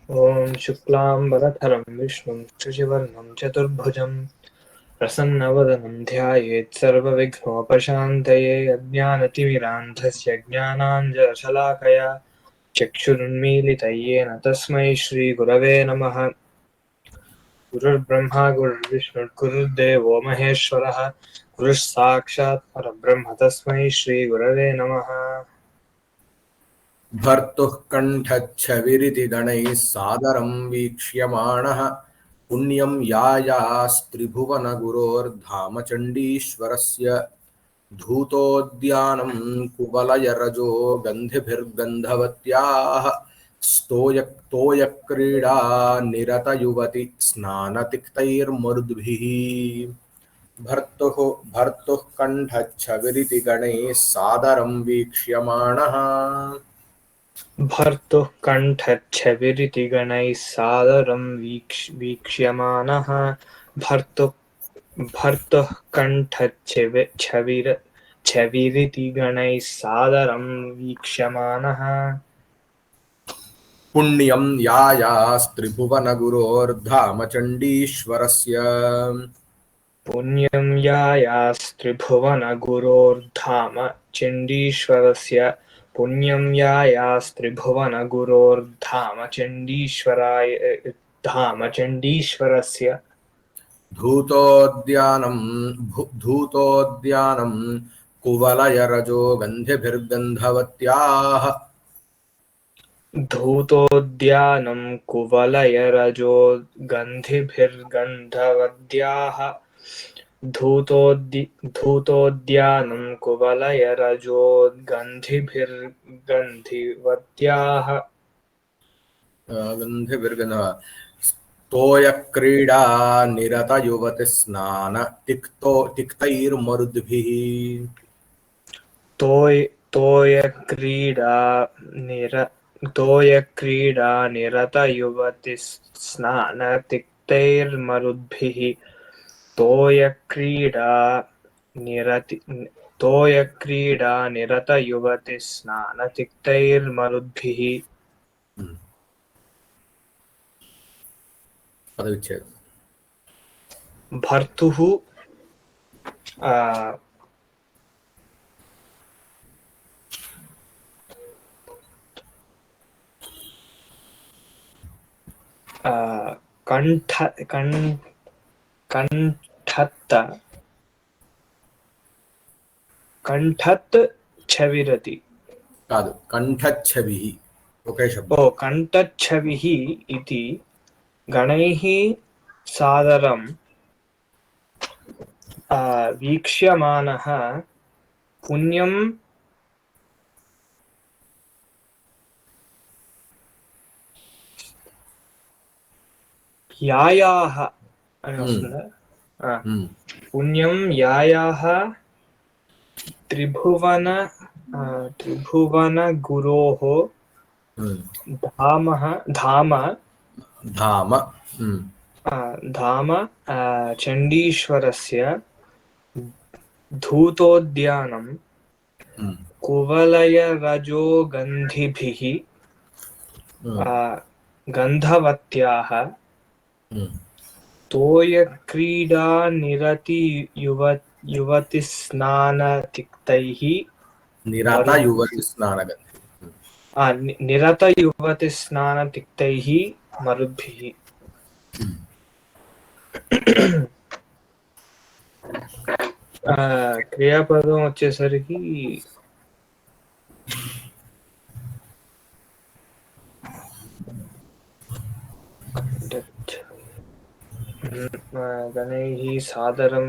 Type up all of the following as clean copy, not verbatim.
ॐ शुक्लाम्बरधरं विष्णुं शशिवर्णं चतुर्भुजं प्रसन्नवदनं ध्यायेत् सर्वविघ्नोपशान्तये अज्ञानतिमिरान्धस्य ज्ञानाञ्जनशलाकया चक्षुरुन्मीलितं येन तस्मै श्रीगुरवे नमः। गुरुर्ब्रह्मा गुरुर्विष्णुः गुरुर्देवो महेश्वरः गुरुः साक्षात् परब्रह्म तस्मै श्रीगुरवे नमः। भर्तुः कण्ठच्छविरिति गणैः सादरं वीक्ष्यमाणः पुण्यं यायास्त्रिभुवनगुरोर्धामचण्डीश्वरस्य धूतोद्यानं कुवलयरजो गन्धिभिर्गन्धवत्याः स्तोयक्रीडा निरतयुवति स्नानतिक्तैर्मरुद्भिः भर्तुः कण्ठच्छविरिति गणैः सादरं वीक्ष्यमाणः भर्तुः कण्ठच्छविरिति गणैः सादरं वीक्ष्यमाणः। भर्तुः कण्ठच्छविरिति गणैः सादरं वीक्ष्यमाणः। पुण्यं यायास्त्रिभुवनगुरोर्धामचण्डीश्वरस्य पुण्यं यायास्त्रिभुवनगुरोर्धाम चण्डीश्वरस्य पुण्यं यायास्त्रिभुवनगुरोर्धाम चण्डीश्वराय धाम चण्डीश्वरस्य धूतोद्यानं कुवलयरजो गन्धिभिर्गन्धवत्याः धूतोद्यानं कुवलयरजो गन्धिभिर्गन्धवद्याः धूतोद्यानं कुवलयरजो गन्धिभिर्गन्धिवद्याः गन्धिभिर्गन्धः स्तोयक्रीडा निरतयुवतिस्नान तिक्तैर्मरुद्भिः तोयक्रीडा निरतयुवतिस्नानतिक्तैर्मरुद्भिः तोयक्रीडा निरतयुवतिस्नानतिक्तैर्मरुद्भिः। पदविच्छेदः भर्तुः కంఠత్ ఛవిరతి కాదు కంఠచ్ఛవిः ఒకే శబ్దం ఓ కంఠచ్ఛవిः इति गणैः सादरं वीक्ष्यमाणः पुण्यं यायाः అని వస్తుందా పుణ్యం యాయాः త్రిభువన గురోః धाम चण्डीश्वरस्य धूतोद्यानं कुवलयरजोगन्धिभिः गन्धवत्याः तोयक्रीडानिरतयुवतिस्नानतिक्तैः निरतयुवतिस्नानतिक्तैः मरुद्भिः। క్రియాపదం వచ్చేసరికి గణైః సాదరం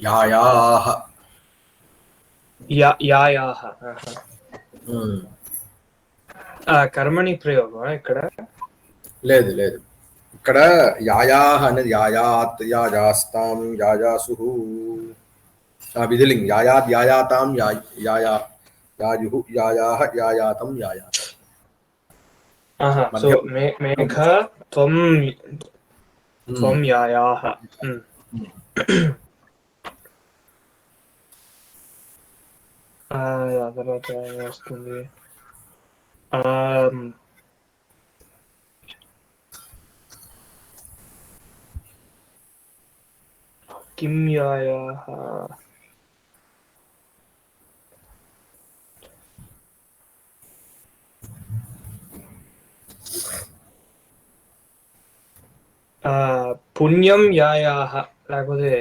యాయాః కర్మణి ప్రయోగం ఇక్కడ లేదు లేదు ఇక్కడ యాయాః అనేది యాయాత్ యాజాస్తాం యాజాసుః విధిలింగ్ యాయాత్ యాయాతాం యాయుః యాయాః యాయాతం యాయాత సో మేఘ త్వం యాయాః తర్వాత వస్తుంది किं यायाः పుణ్యం యాయాः లేకపోతే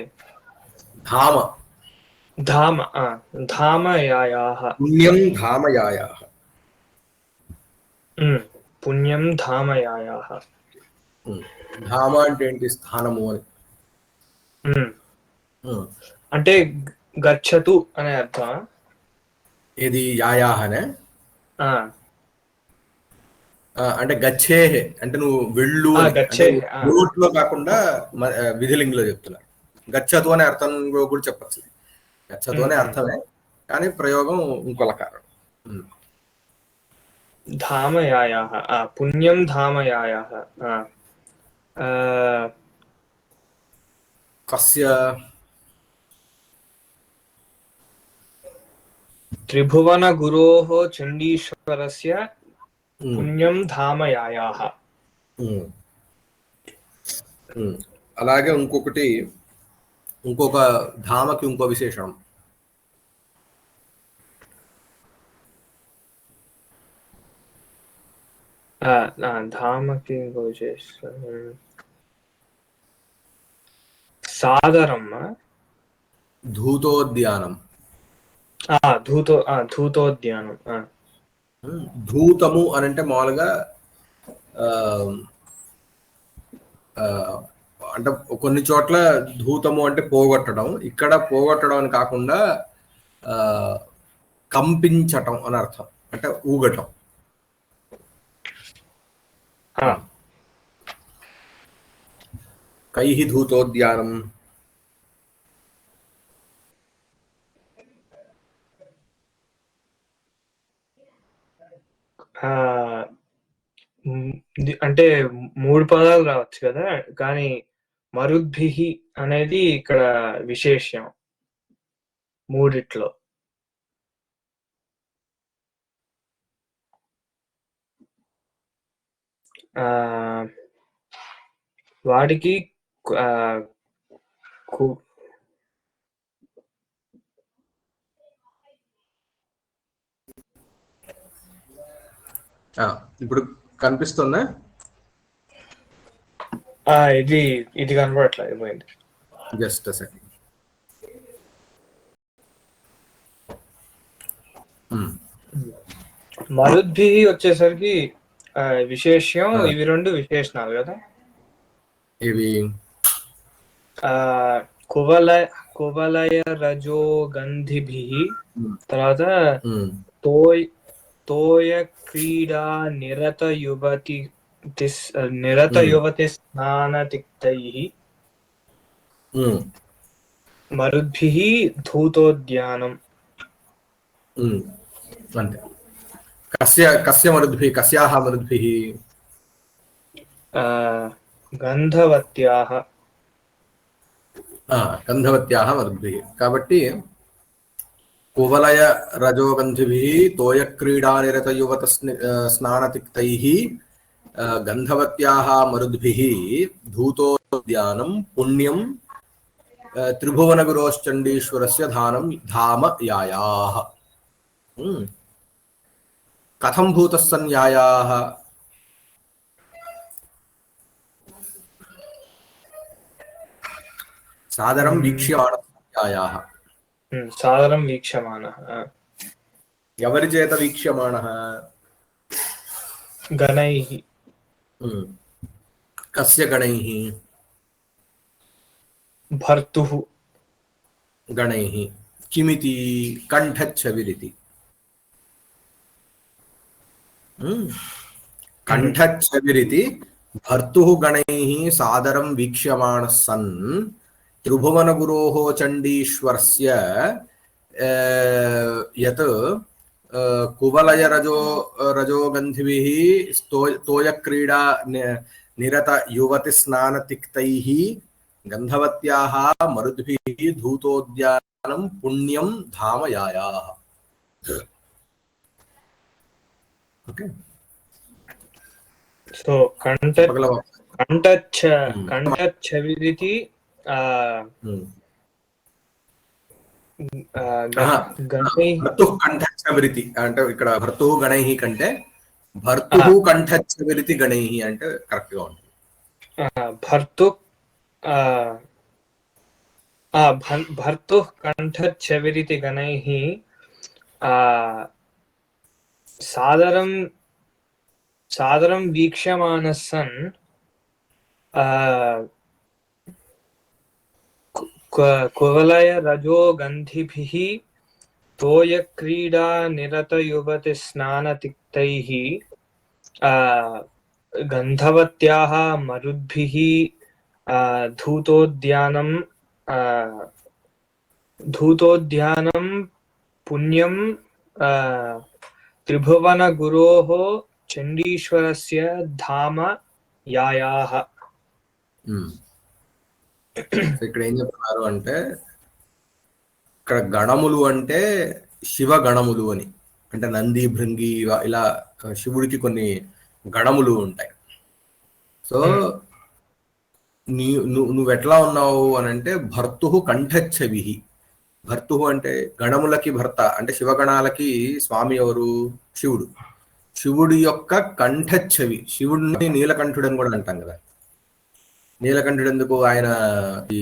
ధామ ధామ ధామ యాయాः పుణ్యం ధామ యాయాః. పుణ్యం ధామ యాయాः. ధామ అంటే ఏంటి? స్థానము అని. అంటే గచ్చతు అనే అర్థం. ఇది యాయాహ్ అనే అంటే గచ్చే అంటే నువ్వు వెళ్ళు నోట్లో కాకుండా విధిలింగ్లో చెప్తున్నారు. గచ్చతు అనే అర్థంలో కూడా చెప్పచ్చు. గచ్చతు అనే అర్థమే కానీ ప్రయోగం ఇంకొక కారణం. ధామయాయాః పుణ్యం ధామయాయాః కస్య త్రిభువన గురోః చండీశ్వరస్య పుణ్యం ధామయాయాః. అలాగే ఇంకొక ధామకి ఇంకో విశేషణం. ధామకి ఇంకో విశేషణం సాదరం ధూతోద్యానం. ధూతోద్యానం. ధూతము అని అంటే మామూలుగా అంటే కొన్ని చోట్ల ధూతము అంటే పోగొట్టడం, ఇక్కడ పోగొట్టడం అని కాకుండా కంపించటం అని అర్థం, అంటే ఊగటం. కైహి ధూతోద్యానం. అంటే 3 పదాలు రావచ్చు కదా, కానీ మరుద్భిః అనేది ఇక్కడ విశేష్యం మూడిట్లో. వాటికి ఇప్పుడు కనిపిస్తుందా? ఇది కనబడట్లేదు, అయిపోయింది. Just second. మరుద్భిః వచ్చేసరికి విశేష్యం. ఇవి రెండు విశేషణాలు కదా. ఇవి కువలయ రజో గంధిభిః, తర్వాత తోయ క్రీడా నిరత యువతి స్నానతిక్తైః మరుద్భిః ధూతోద్యానం. అంతే. కస్య మరుద్భిః, కస్యాః మరుద్భిః? గంధవత్యాః. గంధవత్యాః మరుద్భిః. కాబట్టి కువలయ రజోగంధిభిః తోయక్రీడా నిరత యువత స్నానతిక్తైః గంధవత్యాః మరుద్భిః ధూతోద్యానం పుణ్యం త్రిభువనగురోశ్చండీశ్వరస్య ధామ యాయాః. కథం భూతస్సన్ యాయాః? సాదరం వీక్ష్యమాణః యాయాః. సాదరం వీక్షమాణః. ఎవరి చేత వీక్ష్యమాణః? గణైః. కస్య గణైః? భర్తుః గణైః. కిమితి? కంఠచ్ఛవిరితి. కంఠచ్ఛవిరితి భర్తుః గణైః సాదరం వీక్ష్యమాణః సన్ త్రిభువనగురోః చండీశ్వరస్య యత్ కువలయ రజోగంధిభిః తోయక్రీడా నిరత యువతి స్నానతిక్తైః గంధవత్యాః మరుద్భిః ధూతోద్యానం పుణ్యం ధామ యాయాః. ఓకే. సో కంఠచ్ఛవిరితి గణై భర్తుః కంఠచ్చవిరితి అంటే ఇక్కడ భర్తుః గణైః కంటే భర్తుః కంఠచ్చవిరితి గణైః అంటే కరెక్ట్ గా ఉంటుంది. భర్తు భర్తుః కంఠచ్చవిరితి గణైః సాదరం వీక్ష్యమానः సన్ కువలయ రజో గంధిభిః తోయక్రీడా నిరత యువతి స్నానతిక్తైః గంధవత్యాః మరుద్భిః ధూతోద్యానం పుణ్యం త్రిభువనగురోః చండీశ్వరస్య ధామ యాయాః. ఇక్కడ ఏం చెప్తున్నారు అంటే ఇక్కడ గణములు అంటే శివ గణములు అని, అంటే నంది భృంగి ఇలా శివుడికి కొన్ని గణములు ఉంటాయి. సో నువ్వు ఎట్లా ఉన్నావు అని అంటే భర్తుః కంఠచ్చవి. భర్తుః అంటే గణములకి భర్త, అంటే శివగణాలకి స్వామి ఎవరు? శివుడు. శివుడి యొక్క కంఠచ్చవి. శివుడిని నీలకంఠుడు అని కూడా అంటాం కదా. నీలకంఠుడు ఎందుకు? ఆయన ఈ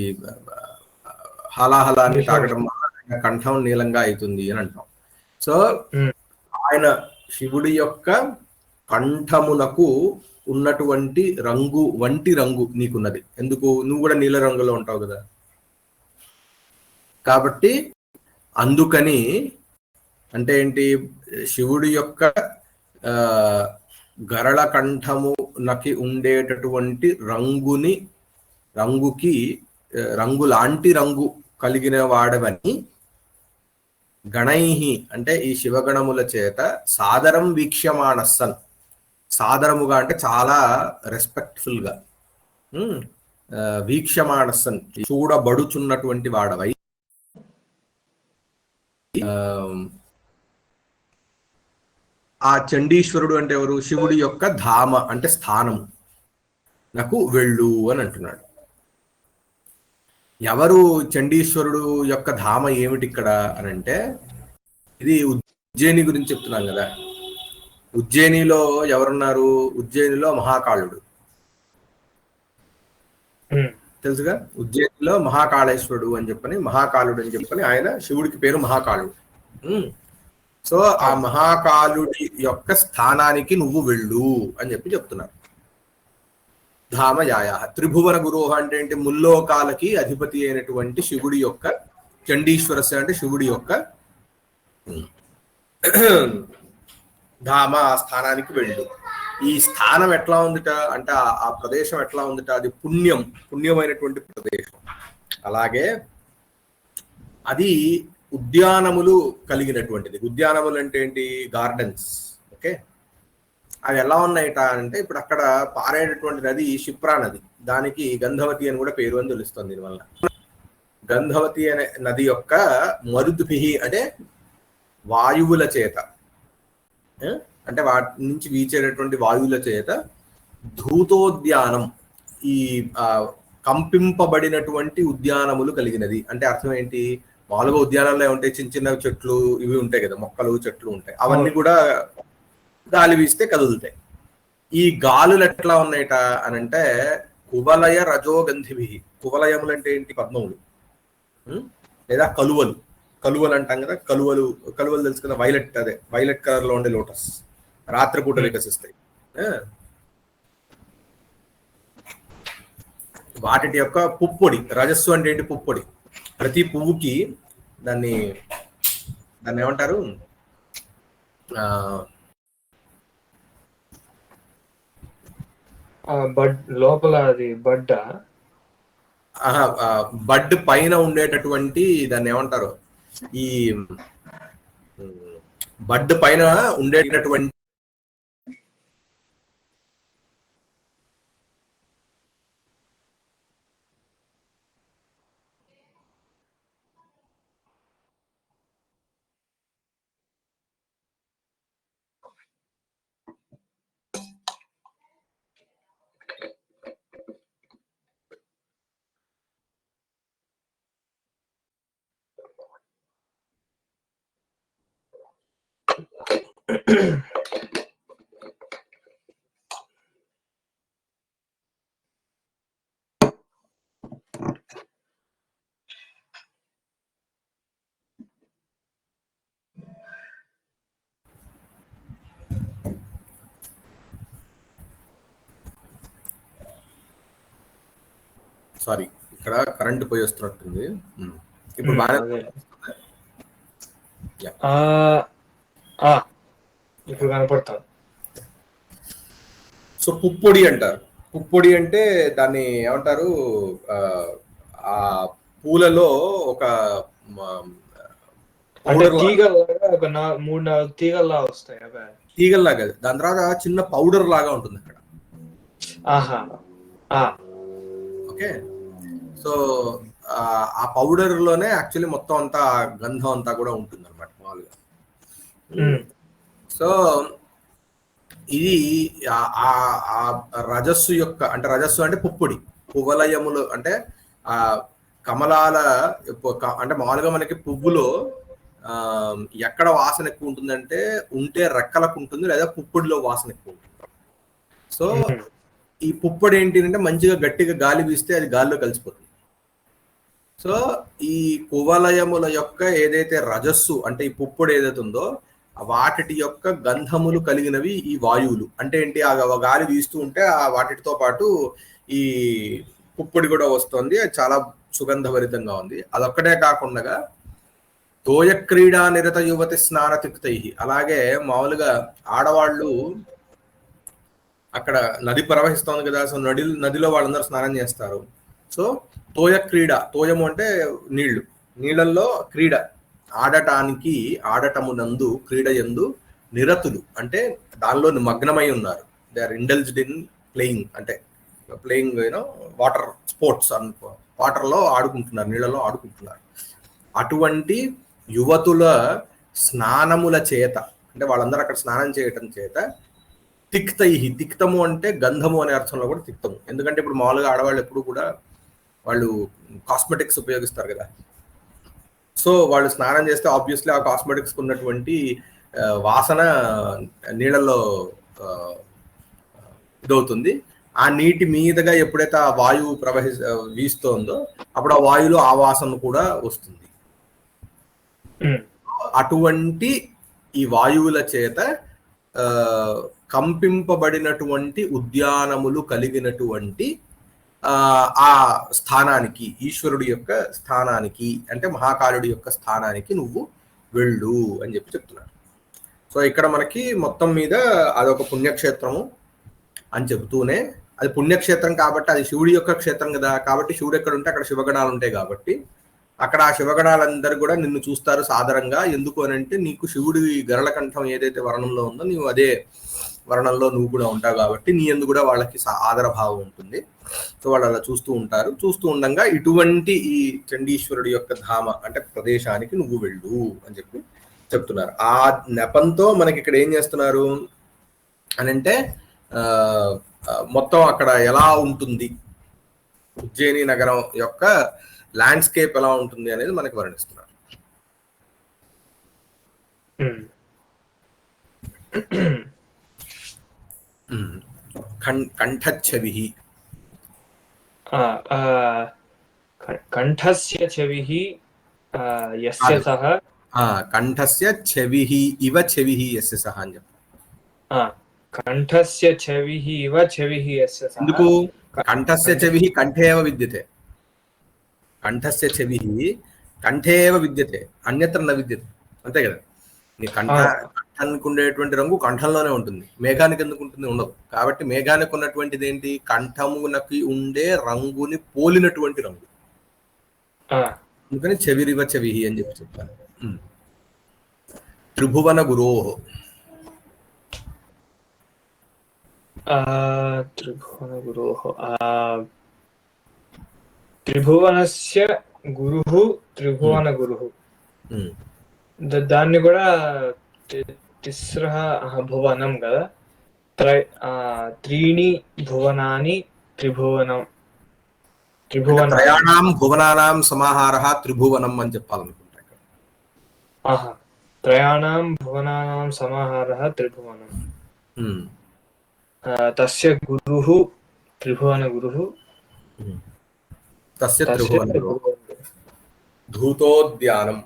హలాహలాన్ని తాగడం వల్ల కంఠం నీలంగా అవుతుంది అని అంటాం. సో ఆయన శివుడి యొక్క కంఠమునకు ఉన్నటువంటి రంగు వంటి రంగు నీకున్నది. ఎందుకు? నువ్వు కూడా నీల రంగులో ఉంటావు కదా. కాబట్టి అందుకని అంటే ఏంటి? శివుడి యొక్క గరళ కంఠమునకి ఉండేటటువంటి రంగుకి రంగు లాంటి రంగు కలిగిన వాడవని గణైః అంటే ఈ శివగణముల చేత సాదరం వీక్ష్యమానస్సన్. సాదరముగా అంటే చాలా రెస్పెక్ట్ఫుల్ గా వీక్ష్యమానస్సన్ చూడబడుచున్నటువంటి వాడవై ఆ చండీశ్వరుడు అంటే ఎవరు? శివుడి యొక్క ధామ అంటే స్థానము నాకు వెళ్ళు అని అంటున్నాడు. ఎవరు చండీశ్వరుడు యొక్క ధామ ఏమిటి ఇక్కడ అని అంటే, ఇది ఉజ్జయిని గురించి చెప్తున్నాం కదా. ఉజ్జయినిలో ఎవరున్నారు? ఉజ్జయినిలో మహాకాళుడు తెలుసుగా. ఉజ్జయినిలో మహాకాళేశ్వరుడు అని చెప్పని, మహాకాళుడు అని చెప్పని ఆయన శివుడికి పేరు మహాకాళుడు. సో ఆ మహాకాళుడి యొక్క స్థానానికి నువ్వు వెళ్ళు అని చెప్పి చెప్తున్నారు. ధామయాయ త్రిభువన గురోహ అంటే ఏంటి? ముల్లోకాలకి అధిపతి అయినటువంటి శివుడి యొక్క చండీశ్వరస్య అంటే శివుడి యొక్క ధామ, ఆ స్థానానికి వెళ్ళు. ఈ స్థానం ఎట్లా ఉందిట అంటే ఆ ప్రదేశం ఎట్లా ఉందిట? అది పుణ్యమైనటువంటి ప్రదేశం. అలాగే అది ఉద్యానములు కలిగినటువంటిది. ఉద్యానములు అంటే ఏంటి? గార్డెన్స్. ఓకే, అవి ఎలా ఉన్నాయిట అంటే ఇప్పుడు అక్కడ పారేటటువంటి నది క్షిప్రా నది. దానికి గంధవతి అని కూడా పేరు అని తెలుస్తుంది. దీనివల్ల గంధవతి అనే నది యొక్క మరుద్భి అంటే వాయువుల చేత, అంటే వాటి నుంచి వీచేటటువంటి వాయువుల చేత ధూతోద్యానం, ఈ కంపింపబడినటువంటి ఉద్యానములు కలిగినది. అంటే అర్థం ఏంటి? మామూలుగా ఉద్యానంలో ఉంటాయి చిన్న చిన్న చెట్లు ఇవి ఉంటాయి కదా, మొక్కలు చెట్లు ఉంటాయి. అవన్నీ కూడా గాలి వీస్తే కదులుతాయి. ఈ గాలులు ఎట్లా ఉన్నాయట అని అంటే కువలయ రజోగంధిభి. కువలయములు అంటే ఏంటి? పద్మములు లేదా కలువలు అంటాం కదా. కలువలు తెలుసు కదా, వైలెట్, అదే వైలెట్ కలర్ లో ఉండే లోటస్ రాత్రిపూట వికసిస్తాయి. వాటి యొక్క పుప్పొడి. రజస్సు అంటే ఏంటి? పుప్పొడి. ప్రతి పువ్వుకి దాన్ని ఏమంటారు? బడ్ లోపల అది బడ్ బడ్ పైన ఉండేటటువంటి దాన్ని ఏమంటారు? ఈ బడ్ పైన ఉండేటటువంటి సారీ, ఇక్కడ కరెంట్ పోయి వస్తున్నట్టుంది. ఇప్పుడు బాగా ఇప్పుడు కనపడతాను. సో పుప్పొడి అంటారు. పుప్పొడి అంటే దాన్ని ఏమంటారు, ఆ పూలలో ఒక తీగల్లాగా ఒక 3-4 తీగల్లా వస్తాయి. తీగల్లాగా, దాని తర్వాత చిన్న పౌడర్ లాగా ఉంటుంది అక్కడ. ఓకే, సో ఆ పౌడర్ లోనే యాక్చువల్లీ మొత్తం అంతా గంధం అంతా కూడా ఉంటుంది అనమాట మామూలుగా. సో ఇది ఆ రజస్సు యొక్క, అంటే రజస్సు అంటే పుప్పొడి, పువ్వలయములు అంటే ఆ కమలాల, అంటే మామూలుగా మనకి పువ్వులో ఎక్కడ వాసన ఎక్కువ ఉంటుందంటే ఉంటే రెక్కలకు ఉంటుంది, లేదా పుప్పొడిలో వాసన ఎక్కువ ఉంటుంది. సో ఈ పుప్పొడి ఏంటి అంటే మంచిగా గట్టిగా గాలి వీస్తే అది గాలిలో కలిసిపోతుంది. సో ఈ కువలయముల యొక్క ఏదైతే రజస్సు అంటే ఈ పుప్పొడి ఏదైతే ఉందో వాటి యొక్క గంధములు కలిగినవి ఈ వాయువులు. అంటే ఏంటి, ఆ గాలి వీస్తూ ఉంటే ఆ వాటితో పాటు ఈ పుప్పొడి కూడా వస్తుంది, అది చాలా సుగంధభరితంగా ఉంది. అదొక్కటే కాకుండా తోయ క్రీడా నిరత యువతి స్నాన తిక్తై, అలాగే మామూలుగా ఆడవాళ్ళు అక్కడ నది ప్రవహిస్తోంది కదా, సో నదిలో వాళ్ళందరూ స్నానం చేస్తారు. సో తోయ క్రీడ, తోయము అంటే నీళ్లు, నీళ్ళల్లో క్రీడ ఆడటానికి, ఆడటమునందు క్రీడ యందు నిరతులు అంటే దానిలో మగ్నమై ఉన్నారు. They are indulged in playing, అంటే ప్లేయింగ్ వాటర్ స్పోర్ట్స్ అనుకో, వాటర్లో ఆడుకుంటున్నారు, నీళ్ళలో ఆడుకుంటున్నారు. అటువంటి యువతుల స్నానముల చేత, అంటే వాళ్ళందరూ అక్కడ స్నానం చేయటం చేత తిక్తై, తిక్తము అంటే గంధము అనే అర్థంలో కూడా తిక్తము. ఎందుకంటే ఇప్పుడు మామూలుగా ఆడవాళ్ళు ఎప్పుడు కూడా వాళ్ళు కాస్మెటిక్స్ ఉపయోగిస్తారు కదా, సో వాళ్ళు స్నానం చేస్తే ఆబ్వియస్లీ ఆ కాస్మెటిక్స్ ఉన్నటువంటి వాసన నీళ్ళల్లో ఇదవుతుంది. ఆ నీటి మీదుగా ఎప్పుడైతే ఆ వాయువు వీస్తోందో అప్పుడు ఆ వాయువులో ఆ వాసన కూడా వస్తుంది. అటువంటి ఈ వాయువుల చేత కంపింపబడినటువంటి ఉద్యానములు కలిగినటువంటి ఆ స్థానానికి, ఈశ్వరుడి యొక్క స్థానానికి, అంటే మహాకాలుడి యొక్క స్థానానికి నువ్వు వెళ్ళు అని చెప్తున్నారు. సో ఇక్కడ మనకి మొత్తం మీద అదొక పుణ్యక్షేత్రము అని చెబుతూనే, అది పుణ్యక్షేత్రం కాబట్టి అది శివుడి యొక్క క్షేత్రం కదా, కాబట్టి శివుడు ఎక్కడ ఉంటే అక్కడ శివగణాలు ఉంటాయి కాబట్టి అక్కడ ఆ శివగణాలందరూ కూడా నిన్ను చూస్తారు సాదరంగా. ఎందుకు అని అంటే నీకు శివుడి గరళకంఠం ఏదైతే వర్ణంలో ఉందో నీవు అదే వర్ణంలో నువ్వు కూడా ఉంటావు కాబట్టి నీ ఎందుకు కూడా వాళ్ళకి ఆదరభావం ఉంటుంది. సో వాళ్ళు అలా చూస్తూ ఉంటారు. చూస్తూ ఉండగా ఇటువంటి ఈ చండీశ్వరుడి యొక్క ధామ అంటే ప్రదేశానికి నువ్వు వెళ్ళు అని చెప్తున్నారు. ఆ నెపంతో మనకి ఇక్కడ ఏం చేస్తున్నారు అని అంటే మొత్తం అక్కడ ఎలా ఉంటుంది, ఉజ్జయిని నగరం యొక్క ల్యాండ్స్కేప్ ఎలా ఉంటుంది అనేది మనకి వర్ణిస్తున్నారు. కంఠచ్ఛవి, కంఠస్య చెవిః యస్య సహ, కంఠస్య చెవిః ఇవ చెవిః యస్య సహ అని చెప్పారు. కంఠస్య చెవిః ఇవ చెవిః యస్య సహ. ఎందుకు కంఠస్య చెవిః కంఠే ఏవ విద్యతే, కంఠస్య చెవిః కంఠే ఏవ విద్యతే అన్యత్ర న విద్యతే, అంతే కదా. నీ కంఠానికి ఉండేటువంటి రంగు కంఠంలోనే ఉంటుంది, మేఘానికి ఎందుకు ఉంటుంది? ఉండదు. కాబట్టి మేఘానికి ఉన్నటువంటిది ఏంటి? కంఠమునకి ఉండే రంగుని పోలినటువంటి రంగు, అందుకని చెవిరివ చెవిహి అని చెప్పాను. త్రిభువన గురో, త్రిభువన గురో, త్రిభువనస్య గురుః త్రిభువన గురుః, దాన్ని కూడా తిస్రః భువనం కదా, త్రీణి భువనాని త్రిభువనం, త్రయాణాం భువనానాం సమాహారః త్రిభువనం అని చెప్పాలనుకుంటా. त्रयाणां भुवनानां समाहारः त्रिभुवनम्। तस्य गुरुः त्रिभुवनगुरुः। तस्य त्रिभुवनगुरुः धूतोद्यानम्।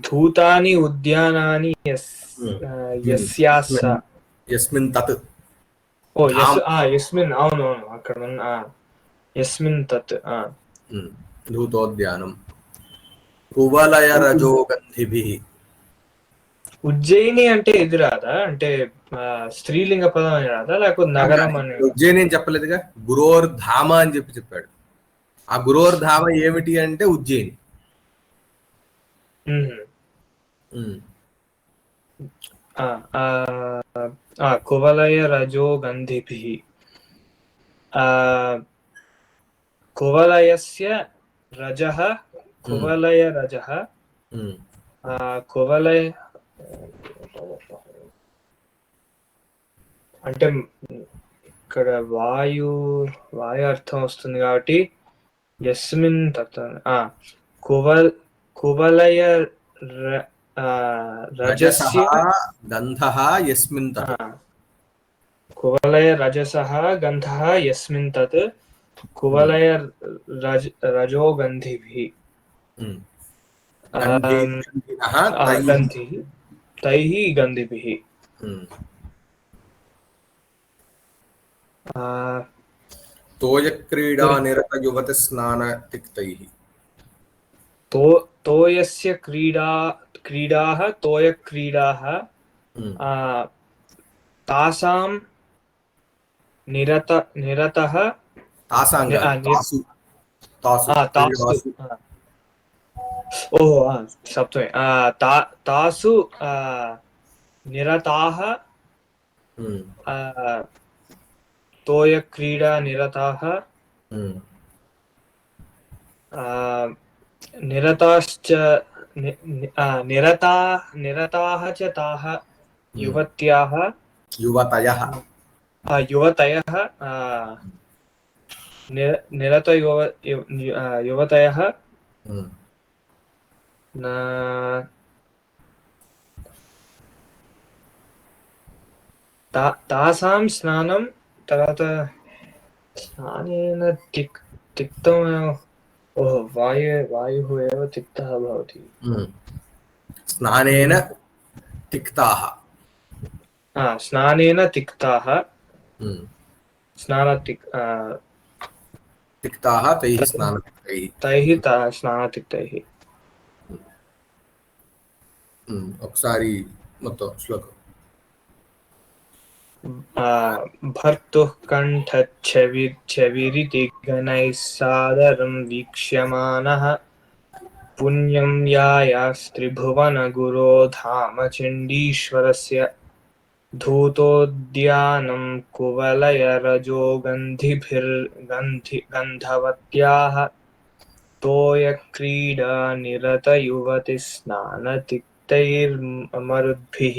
धूतानि उद्यानानि यस्याः यस्मिन् तत् यस्मिन् అవును అక్కడ यस्मिन् तत् धूतोद्यानम् कुवलयरजोगन्धिभिः। ఉజ్జయిని అంటే ఇది రాదా, అంటే స్త్రీలింగ పదం అని రాదా, లేకపోతే నగరం అని? ఉజ్జయిని అని చెప్పలేదుగా, గురోర్ధామ అని చెప్పాడు. ఆ గురోర్ధామ ఏమిటి అంటే ఉజ్జయిని. కువలయ రజోగంధిభిః కువలయస్య రజః కువలయ రజః కువలయ అంటే ఇక్కడ వాయు అర్థం వస్తుంది కాబట్టి యస్మిన్ తత్ కువలయ రజస్య గంధః యస్మిన్ తత్ కువలయ రజసః గంధః యస్మిన్ తత్ కువలయ రజోగంధిభిః తైః గంధిభిః. తోయక్రీడా నిరత యువతి స్నాన తిక్తైః. తోయస్య క్రీడాః తోయక్రీడాః తాసాం నిరతః సప్తమే తాసు నిరతాః తోయక్రీడా నిరతాః నిరతాశ్చ నిరతాః చ తాః యువతయః నిరత యువతయః తాసాం స్నానం తర్వాత స్నానేన తిక్తం. వాయుః ఏవ తిక్తः భవతి. స్నానేన తిక్తాః స్నానేన తిక్తాః తిక్తాః తైః స్నానతిక్తైః. ఒకసారి మొత్తం శ్లోకం. భర్తుః కంఠచ్ఛవిరితి గణైః సాదరం వీక్ష్యమానః పుణ్యం యాయాస్త్రిభువనగురో ధామ చండీశ్వరస్య ధూతోద్యానం కువలయ రజోగంధిభిర్గంధవత్యాః తోయక్రీడా నిరత యువతి స్నానతిక్తైర్మరుద్భిః.